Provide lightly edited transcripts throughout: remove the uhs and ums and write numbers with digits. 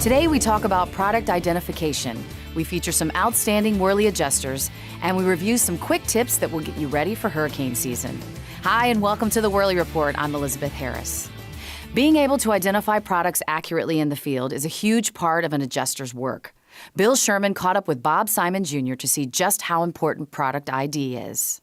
Today we talk about product identification. We feature some outstanding Worley adjusters, and we review some quick tips that will get you ready for hurricane season. Hi, and welcome to the Worley Report. I'm Elizabeth Harris. Being able to identify products accurately in the field is a huge part of an adjuster's work. Bill Sherman caught up with Bob Simon Jr. to see just how important product ID is.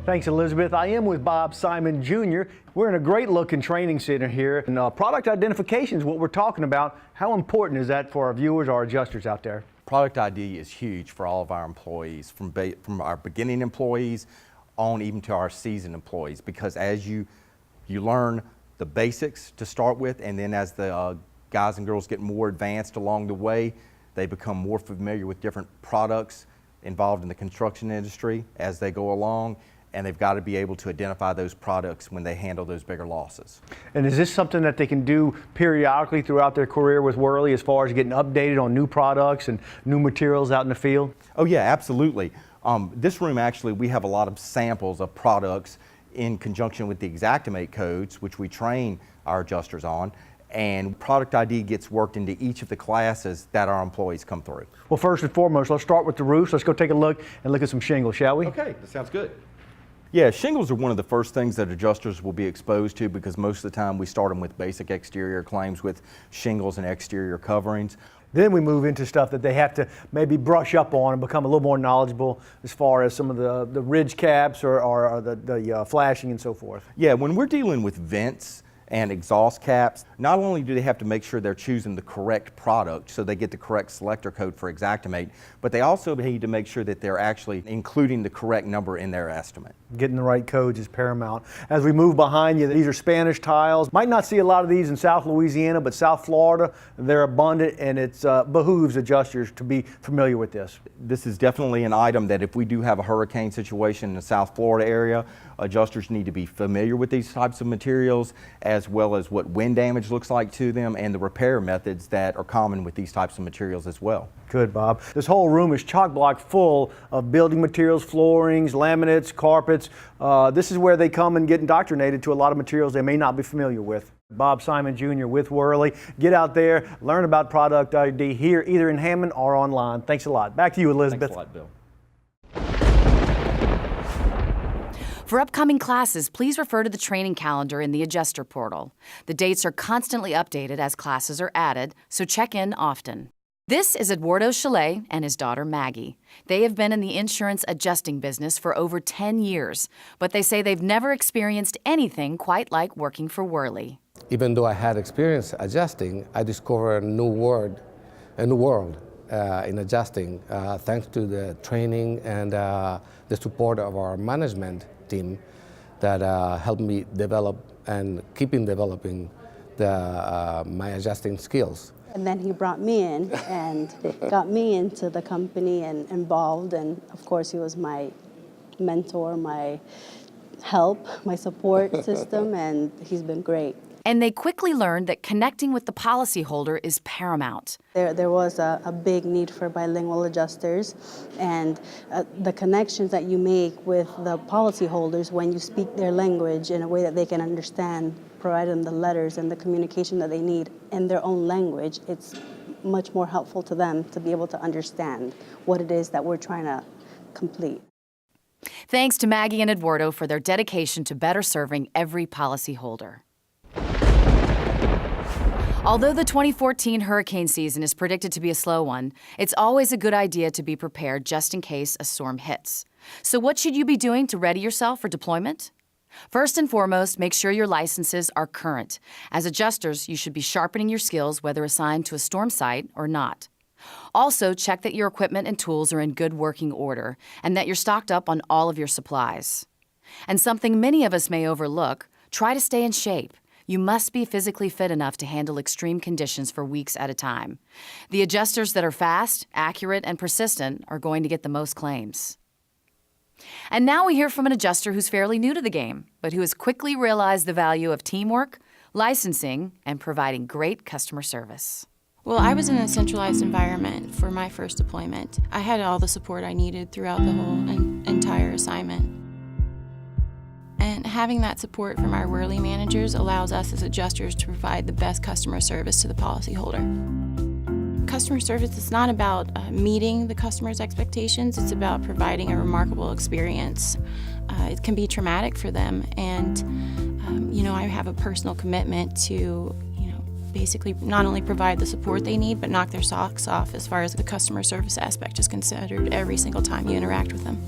Thanks, Elizabeth. I am with Bob Simon Jr. We're in a great-looking training center here, and product identification is what we're talking about. How important is that for our viewers, our adjusters out there? Product ID is huge for all of our employees, from our beginning employees on even to our seasoned employees, because as you learn the basics to start with, and then as the guys and girls get more advanced along the way, they become more familiar with different products involved in the construction industry as they go along, and they've got to be able to identify those products when they handle those bigger losses. And is this something that they can do periodically throughout their career with Worley, as far as getting updated on new products and new materials out in the field? Oh yeah, absolutely. This room, actually, we have a lot of samples of products in conjunction with the Xactimate codes, which we train our adjusters on, and product ID gets worked into each of the classes that our employees come through. Well, first and foremost, let's start with the roofs. Let's go take a look at some shingles, shall we? Okay, that sounds good. Yeah, shingles are one of the first things that adjusters will be exposed to, because most of the time we start them with basic exterior claims with shingles and exterior coverings. Then we move into stuff that they have to maybe brush up on and become a little more knowledgeable, as far as some of the ridge caps or the flashing and so forth. Yeah, when we're dealing with vents and exhaust caps, not only do they have to make sure they're choosing the correct product so they get the correct selector code for Xactimate, but they also need to make sure that they're actually including the correct number in their estimate. Getting the right codes is paramount. As we move behind you, these are Spanish tiles. Might not see a lot of these in South Louisiana, but South Florida, they're abundant, and it behooves adjusters to be familiar with this. This is definitely an item that if we do have a hurricane situation in the South Florida area, adjusters need to be familiar with these types of materials, as well as what wind damage looks like to them and the repair methods that are common with these types of materials as well. Good, Bob. This whole room is chock-block full of building materials, floorings, laminates, carpets. This is where they come and get indoctrinated to a lot of materials they may not be familiar with. Bob Simon Jr. with Worley. Get out there, learn about product ID here, either in Hammond or online. Thanks a lot. Back to you, Elizabeth. Thanks a lot, Bill. For upcoming classes, please refer to the training calendar in the adjuster portal. The dates are constantly updated as classes are added, so check in often. This is Eduardo Chalet and his daughter Maggie. They have been in the insurance adjusting business for over 10 years, but they say they've never experienced anything quite like working for Worley. Even though I had experience adjusting, I discovered a new world in adjusting, thanks to the training and the support of our management team that helped me develop and keeping developing my adjusting skills. And then he brought me in and got me into the company and involved, and of course he was my mentor, my help, my support system, and he's been great. And they quickly learned that connecting with the policyholder is paramount. There was a big need for bilingual adjusters, and the connections that you make with the policyholders when you speak their language in a way that they can understand, provide them the letters and the communication that they need in their own language, it's much more helpful to them to be able to understand what it is that we're trying to complete. Thanks to Maggie and Eduardo for their dedication to better serving every policyholder. Although the 2014 hurricane season is predicted to be a slow one, it's always a good idea to be prepared just in case a storm hits. So what should you be doing to ready yourself for deployment? First and foremost, make sure your licenses are current. As adjusters, you should be sharpening your skills whether assigned to a storm site or not. Also, check that your equipment and tools are in good working order and that you're stocked up on all of your supplies. And something many of us may overlook, try to stay in shape. You must be physically fit enough to handle extreme conditions for weeks at a time. The adjusters that are fast, accurate, and persistent are going to get the most claims. And now we hear from an adjuster who's fairly new to the game, but who has quickly realized the value of teamwork, licensing, and providing great customer service. Well, I was in a centralized environment for my first deployment. I had all the support I needed throughout the whole entire assignment. Having that support from our Worley managers allows us as adjusters to provide the best customer service to the policyholder. Customer service is not about meeting the customer's expectations, it's about providing a remarkable experience. It can be traumatic for them, and I have a personal commitment to basically not only provide the support they need, but knock their socks off as far as the customer service aspect is considered every single time you interact with them.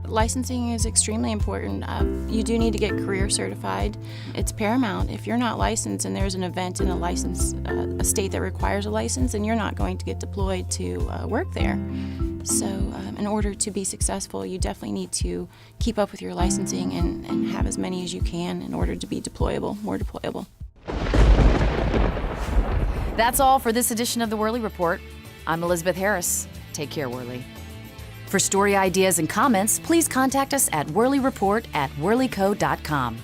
Licensing is extremely important. You do need to get career certified. It's paramount. If you're not licensed and there's an event in a state that requires a license, then you're not going to get deployed to work there. So in order to be successful, you definitely need to keep up with your licensing and have as many as you can in order to be deployable, more deployable. That's all for this edition of the Worley Report. I'm Elizabeth Harris. Take care, Worley. For story ideas and comments, please contact us at worleyreport@worleyco.com.